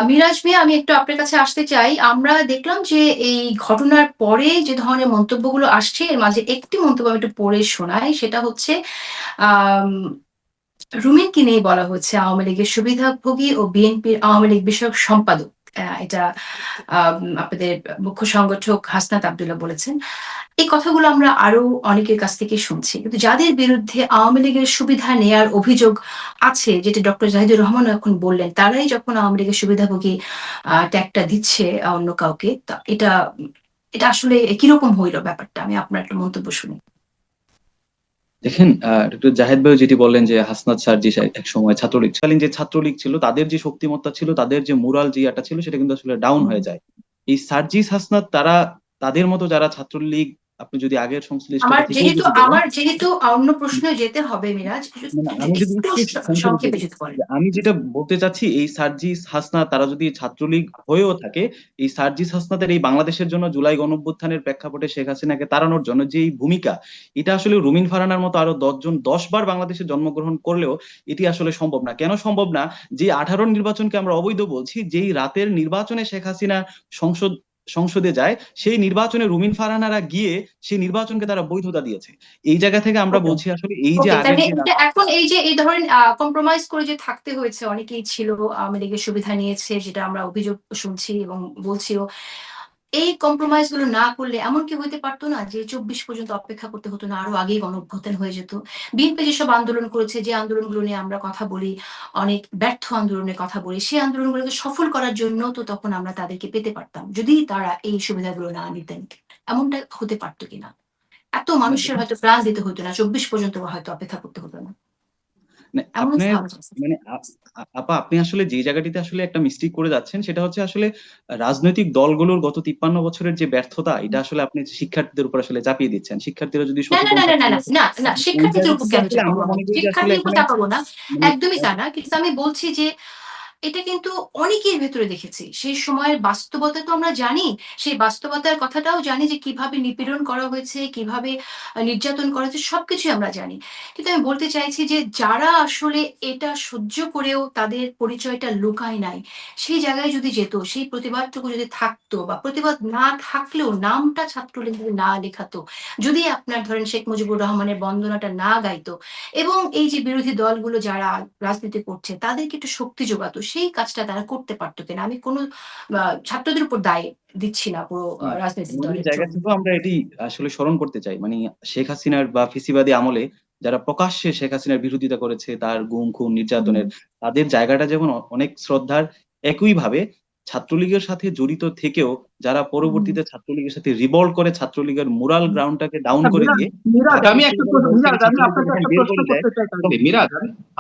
মিরাজ মিয়া, আমি একটু আপনার কাছে আসতে চাই। আমরা দেখলাম যে এই ঘটনার পরে যে ধরনের মন্তব্যগুলো আসছে, এর মাঝে একটি মন্তব্য আমি একটু পড়ে শোনাই। সেটা হচ্ছে আম রুমিনকে নিয়ে বলা হচ্ছে আওয়ামী লীগের সুবিধাভোগী ও বিএনপির আওয়ামী লীগ বিষয়ক সম্পাদক। এটা আপনাদের মুখ্য সংগঠক হাসনাত আব্দুল্লাহ বলেছেন। এই কথাগুলো আমরা আরো অনেকের কাছ থেকে শুনছি। কিন্তু যাদের বিরুদ্ধে আওয়ামী লীগের সুবিধা নেয়ার অভিযোগ আছে, যেটি ডক্টর জাহিদুর রহমানও এখন বললেন, তারাই যখন আওয়ামী লীগের সুবিধাভোগী ট্যাগটা দিচ্ছে অন্য কাউকে, তা এটা আসলে কিরকম হইল ব্যাপারটা? আমি আপনার একটা মন্তব্য শুনি। দেখেন, ডক্টর জাহেদ ভাই যেটি বললেন যে হাসনাত সার্জিস এক সময় ছাত্রলীগ কালীন যে ছাত্রলীগ ছিল, তাদের যে শক্তিমত্তা ছিল, তাদের যে মোরাল যে ইয়াটা ছিল, সেটা কিন্তু আসলে ডাউন হুম। হয়ে যায়। এই সার্জিস হাসনাত তারা, তাদের মতো যারা ছাত্রলীগ, আপনি যদি আগের সংশ্লিষ্টতা থেকেও যদি বলেন, আমার যেহেতু অন্য প্রশ্নে যেতে হবে মিরাজ, মানে আমি যদি একটু একটু সংক্ষেপে সংক্ষেপে বলি, যদি বলেন। যে আমি যেটা বলতে চাচ্ছি, এই সার্জিস হাসনাত তারা যদি ছাত্রলীগ হয়েও থাকে, এই সার্জিস হাসনাতের এই বাংলাদেশের জন্য জুলাই গণঅভ্যুত্থানের প্রেক্ষাপটে শেখ হাসিনাকে তাড়ানোর জন্য যে এই ভূমিকা, এটা আসলে রুমিন ফারহানার মতো আরো 10 জন 10 বার বাংলাদেশে জন্মগ্রহণ করলেও এটি আসলে সম্ভব না। কেন সম্ভব না? যে 18 নির্বাচনকে আমরা অবৈধ বলছি, যেই রাতের নির্বাচনে শেখ হাসিনা সংসদ সংসদে যায়, সেই নির্বাচনে রুমিন ফারহানারা গিয়ে সেই নির্বাচনকে তারা বৈধতা দিয়েছে। এই জায়গা থেকে আমরা ওকে, বলছি আসলে এই যে ওকে, আগের তাহলে যে এটা এখন এই যে এই ধরেন কম্প্রোমাইজ করে যে থাকতে হয়েছে, অনেকেই ছিল আওয়ামী লীগের সুবিধা নিয়েছে, যেটা আমরা অভিযোগ শুনছি এবং বলছিও। এই কম্প্রোমাইজ গুলো না করলে এমন কি হইতে পারতো না যে 24 পর্যন্ত অপেক্ষা করতে হতো না, আরো আগেই গণঅভ্যুত্থান হয়ে যেত? বিএনপি যেসব আন্দোলন করেছে, যে আন্দোলনগুলো নিয়ে আমরা কথা বলি, অনেক ব্যর্থ আন্দোলনের কথা বলি, সেই আন্দোলনগুলোকে সফল করার জন্য তো তখন আমরা তাদেরকে পেতে পারতাম, যদি তারা এই সুবিধাগুলো না নিতেন। এমনটা হতে পারতো কিনা? এত মানুষের হয়তো প্রাণ দিতে হতো না, 24 পর্যন্ত হয়তো অপেক্ষা করতে হতো না। মানে এমনও তো আপনার, ভাবা যায়। মানে আপা আপনি আসলে যে জায়গাটিতে আসলে একটা মিস্টেক করে যাচ্ছেন, সেটা হচ্ছে আসলে রাজনৈতিক দলগুলোর গত 53 বছরের যে ব্যর্থতা, এটা আসলে আপনি শিক্ষার্থীদের উপর আসলে চাপিয়ে দিচ্ছেন। শিক্ষার্থীরা যদি না, না, সচেতন না, না, না, থাকতেন, না, না, না, ওই শিক্ষার্থীদের জায়গা উপর থেকে কেন আসলে চাপাবো আমরা আমি? মনে করি যে আসলে শিক্ষার্থীদের উপর এখানে চাপাবো না। মানে একদমই তা না। কিন্তু আমি বলছি যে এটা কিন্তু অনেকের ভেতরে দেখেছি। সেই সময়ের বাস্তবতা তো আমরা জানি। সেই বাস্তবতার কথাটাও জানি যে কিভাবে নিপীড়ন করা হয়েছে, কিভাবে নির্যাতন করা হয়েছে, সবকিছুই আমরা জানি। কিন্তু আমি বলতে চাইছি যে যারা আসলে এটা সহ্য করেও তাদের পরিচয়টা লুকায় নাই, সেই জায়গায় যদি যেত, সেই প্রতিবাদটুকু যদি থাকতো, বা প্রতিবাদ না থাকলেও নামটা ছাত্রলীগ যদি না লেখাতো, যদি আপনার ধরেন শেখ মুজিবুর রহমানের বন্দনাটা না গাইতো, এবং এই যে বিরোধী দলগুলো যারা রাজনীতি করছে তাদেরকে একটু শক্তি যোগাতো, সেই কাজটা তারা করতে পারতো কিনা? আমি কোনো ছাত্রদের উপর দায় দিচ্ছি না পুরো রাজনৈতিক আমাদের দলের জায়গা জন্য। থেকেও আমরা এটি আসলে স্মরণ করতে চাই। মানে শেখ হাসিনার বা ফেসিবাদী আমলে যারা প্রকাশ্যে শেখ হাসিনার বিরোধিতা করেছে, তার গুম খুন হুম। নির্যাতনের, তাদের জায়গাটা যেমন অনেক শ্রদ্ধার, একইভাবে ছাত্রলীগের সাথে জড়িত থেকেও যারা হুম। পরবর্তীতে ছাত্রলীগের সাথে রিভল্ট করে ছাত্রলীগের মোরাল হুম। গ্রাউন্ডটাকে ডাউন আচ্ছা, করে মিরাজ, দিয়ে মিরাজ, ঢাকা আমি একটা বিশ্ববিদ্যালয় প্রশ্ন, বোর্ড থেকে মিরাজ, আমি ছাত্রলীগকে আপনাকে যখন একটা বের প্রশ্ন করে দেয় করতে চাই তাহলে। তখন, মিরাজ,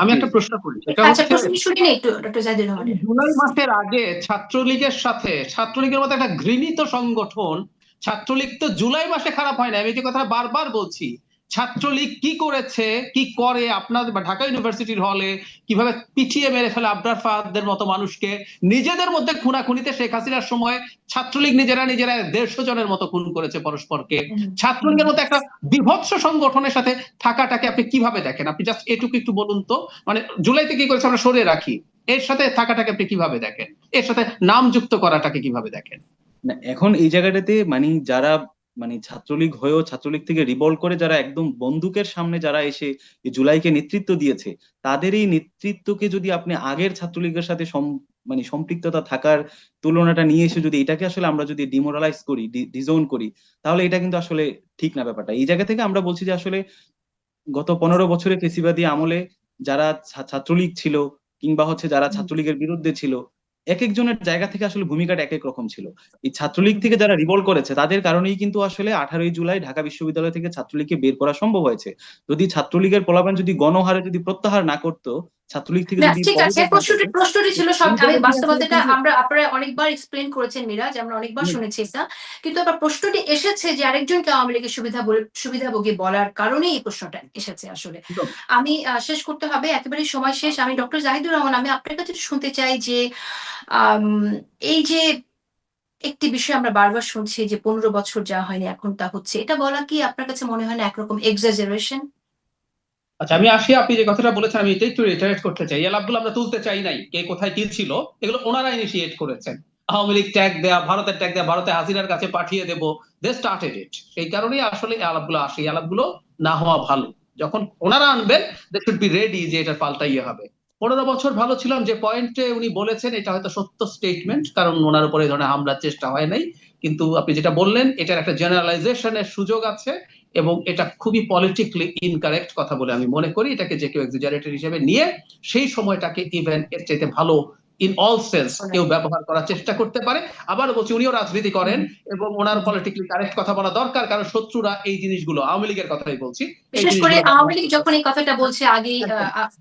আমি জি একটা জি প্রশ্ন করি, সেটা আচ্ছা, হচ্ছে প্রশ্নটি শুনি না একটু ডক্টর জাহিদুর রহমানের। জুলাই মাসের আগে ছাত্রলীগের সাথে, ছাত্রলীগের মতো একটা ঘৃণিত সংগঠন, ছাত্রলীগ তো জুলাই মাসে খারাপ হয় না, আমি যে কথাটা বারবার বলছি। ছাত্রলীগ কি করেছে, কি করে আপনাদের ঢাকা ইউনিভার্সিটির হলে, কিভাবে পিটিয়ে মেরে ফেলে আবরার ফাহাদের মতো মানুষকে, নিজেদের মধ্যে খুনাখুনিতে শেখ হাসিনার সময় ছাত্রলীগ নিজেরা নিজেরা 150 জনের মতো খুন করেছে পরস্পরকে। হুম। হুম। ছাত্রলীগের মতো একটা বিভৎস সংগঠনের সাথে থাকাটাকে আপনি কিভাবে দেখেন? আপনি জাস্ট এটুকু একটু বলুন তো। মানে জুলাইতে কি করেছে আমরা সরে রাখি, এর সাথে থাকাটাকে আপনি কিভাবে দেখেন? এর সাথে নাম যুক্ত করাটাকে কিভাবে দেখেন? না, এখন এই জায়গাটাতে মানে যারা, মানে ছাত্রলীগ হয়েও ছাত্রলীগ থেকে রিভল্ট করে যারা একদম বন্দুকের সামনে যারা এসে এই জুলাইকে নেতৃত্ব দিয়েছে, তাদের এই নেতৃত্বকে যদি আপনি আগের ছাত্রলীগের সাথে মানে সম্পৃক্ততা থাকার তুলনাটা নিয়ে এসে যদি এটাকে আসলে আমরা যদি ডিমোরালাইজ করি, ডিজোন করি, তাহলে এটা কিন্তু আসলে ঠিক না ব্যাপারটা। এই জায়গা থেকে আমরা বলছি যে আসলে গত 15 বছরে ফেসিবাদী আমলে যারা ছাত্রলীগ ছিল, কিংবা হচ্ছে যারা ছাত্রলীগের বিরুদ্ধে ছিল, এক একজনের জায়গা থেকে আসলে ভূমিকাটা এক এক রকম ছিল। এই ছাত্রলীগ হুম। থেকে যারা রিভল্ট করেছে, তাদের কারণেই কিন্তু আসলে 18ই জুলাই ঢাকা বিশ্ববিদ্যালয় থেকে ছাত্রলীগকে বের করা সম্ভব হয়েছে। যদি ছাত্রলীগের পোলাপান যদি গণহারে যদি প্রত্যাহার না করতো, ছাত্রলীগ থেকে না, যদি ঠিক আছে। পদত্যাগ না প্রশ্নটি করতো, প্রশ্নটি ছিল এই আমি জায়গা থেকে আসলে বাস্তবতাটা কিন্তু আপনারা অনেকবার এক্সপ্লেইন করেছেন মিরাজ, আমরা অনেকবার শুনেছি এটা। কিন্তু আবার প্রশ্নটি এসেছে যে আরেকজনকে আওয়ামী লীগের সুবিধাভোগী বলার কারণেই এই প্রশ্নটা এসেছে আসলে। আমি শেষ করতে হবে, একেবারেই সময় শেষ। আমি ডক্টর জাহিদুর রহমান, আমি আপনার কাছে একটু শুনতে চাই যে আম এই যে একটি বিষয় আমরা বারবার শুনছি যে 15 বছর যা হয়নি এখন তা হচ্ছে। এটা বলা কি আপনার কাছে মনে হয় না একরকম এক্সাজারেশন? আচ্ছা, আমি আসি, আপনি যে কথাটা বলেছেন আমি এটা একটু রিটারেট করতে চাই। এই লাভগুলো আমরা তুলতে চাই নাই, কে কোথায় কি ছিল, এগুলো ওনারা ইনিশিয়েট করেছেন। আওয়ামী লীগ ট্যাগ দেয়া, ভারতের ট্যাগ দেয়া, ভারতে হাসিনার কাছে পাঠিয়ে দেব, দে স্টার্টেড ইট। সেই কারণেই আসলে এই আলাপগুলো আসে। এই আলাপগুলো না হওয়া ভালো। যখন ওনারা আনবেন, দে শুড বি রেডি যে এটা পাল্টা ইয়ে হবে। 15 বছর ভালো ছিলাম, যে পয়েন্টে উনি বলেছেন এটা হয়তো সত্য স্টেটমেন্ট, কারণ ওনার উপরে এই ধরনের হামলার চেষ্টা হয় নাই। কিন্তু আপনি যেটা বললেন এটার একটা জেনারেলাইজেশনের সুযোগ আছে, এবং এটা খুবই পলিটিক্যালি ইনকারেক্ট কথা বলে আমি মনে করি। এটাকে যে কেউ এক্সাজারেটেড হিসেবে নিয়ে সেই সময়টাকে ইভেন এর চাইতে ভালো ইন অল সেন্স কেউ ব্যবহার করার চেষ্টা করতে পারে। আবার বলছি, উনিও রাজনীতি করেন এবং ওনার পলিটিক্যালি কারেক্ট কথা বলা দরকার, কারণ শত্রুরা এই জিনিসগুলো, আওয়ামী লীগের কথাই বলছি, এই বিশেষ করে জিনিসগুলো আওয়ামী ব্যবহার লীগ করতে যখন পারে। এই কথাটা বলছে একদম আগেই একদম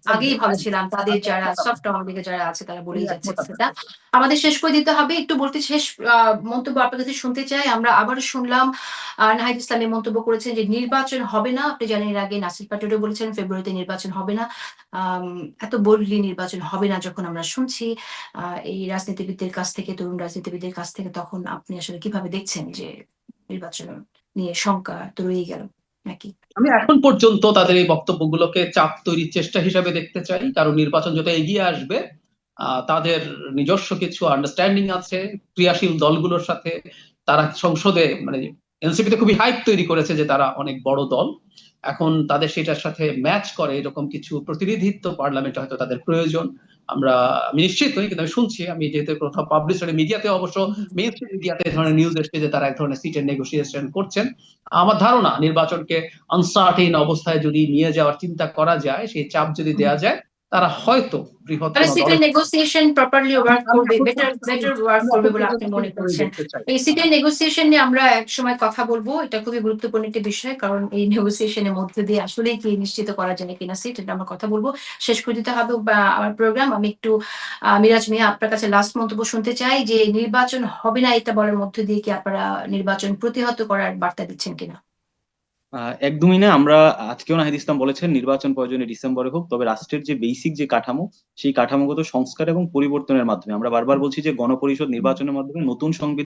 ভালো একদম ছিলাম, তাদের আমি যারা একমত সফট আপনার আওয়ামী সাথে, লীগে যারা আছে তারা আমি বলেই যাচ্ছে একমত আপনার সেটা সাথে। আমাদের শেষ করে দিতে হবে। একটু বলতে শেষ মন্তব্য আপনার কাছে শুনতে চাই। আমরা আবারও শুনলাম নাহিদ ইসলামী মন্তব্য করেছেন যে নির্বাচন হবে না। আপনি জানেন এর আগে নাসির পাটোয়ারিও বলেছেন ফেব্রুয়ারিতে নির্বাচন হবে না। এত বোল্ডলি নির্বাচন হবে না যখন আমরা শুনছি এই রাজনীতিবিদদের কাছ থেকে, তরুণ রাজনীতিবিদদের কাছ থেকে, তখন আপনি আসলে কিভাবে দেখছেন যে নির্বাচন নিয়ে শঙ্কা তো রয়েই গেল নাকি? আমি এখন পর্যন্ত তাদের এই বক্তব্যগুলোকে চাপ তৈরির চেষ্টা হিসাবে দেখতে চাই, কারণ নির্বাচন যত এগিয়ে আসবে তাদের নিজস্ব কিছু আন্ডারস্ট্যান্ডিং আছে ক্রিয়াশীল দলগুলোর সাথে। তারা সংসদে মানে এনসিপিতে খুবই হাইপ তৈরি করেছে যে তারা অনেক বড় দল। এখন তাদের সেটার সাথে ম্যাচ করে এরকম কিছু প্রতিনিধিত্ব পার্লামেন্টে হয়তো তাদের প্রয়োজন। আমি নিশ্চিত নই, কিন্তু আমি শুনছি, আমি যেহেতু কোথাও পাবলিশ মিডিয়াতে, অবশ্য মেইন মিডিয়াতে এই ধরনের নিউজ এসেছে যে তারা এক ধরনের সিটের নেগোসিয়েশন করছেন। আমার ধারণা নির্বাচনকে আনসার্টেইন অবস্থায় যদি নিয়ে যাওয়ার চিন্তা করা যায়, সেই চাপ যদি দেওয়া যায়, তারা হয়তো বৃহৎ তাহলে কোনো সিটের দলের, নেগোসিয়েশন প্রপারলি আমি ওয়ার্ক আমি করবে, এখন বেটার পর্যন্ত বেটার ওয়ার্ক আমি করবে এখন বলে পর্যন্ত আপনি মনে সেই করে করছেন। দেখতে চাই। এই সিটের নেগোসিয়েশন নিয়ে আমরা এক সময় কথা বলবো। এটা খুবই গুরুত্বপূর্ণ একটি বিষয়, কারণ এই নেগোসিয়েশনের মধ্যে দিয়ে আসলে কি নিশ্চিত করা যায় কিনা সিট, এটা আমরা কথা বলবো। শেষ করে দিতে হবে আমার প্রোগ্রাম। আমি একটু মিরাজ মিয়া আপনার কাছে লাস্ট মন্তব্য শুনতে চাই যে নির্বাচন হবে না এটা বলার মধ্যে দিয়ে কি আপনারা নির্বাচন প্রতিহত করার বার্তা দিচ্ছেন কিনা? একদমই না। আমরা আজকেও নাহিদ ইসলাম বলেছেন নির্বাচন প্রয়োজনে ডিসেম্বরে হোক, তবে রাষ্ট্রের যে বেসিক যে কাঠামো, সেই কাঠামোগত সংস্কার এবং পরিবর্তনের মাধ্যমে। আমরা বারবার বলছি যে গণপরিষদ নির্বাচনের মাধ্যমে নতুন সংবিধান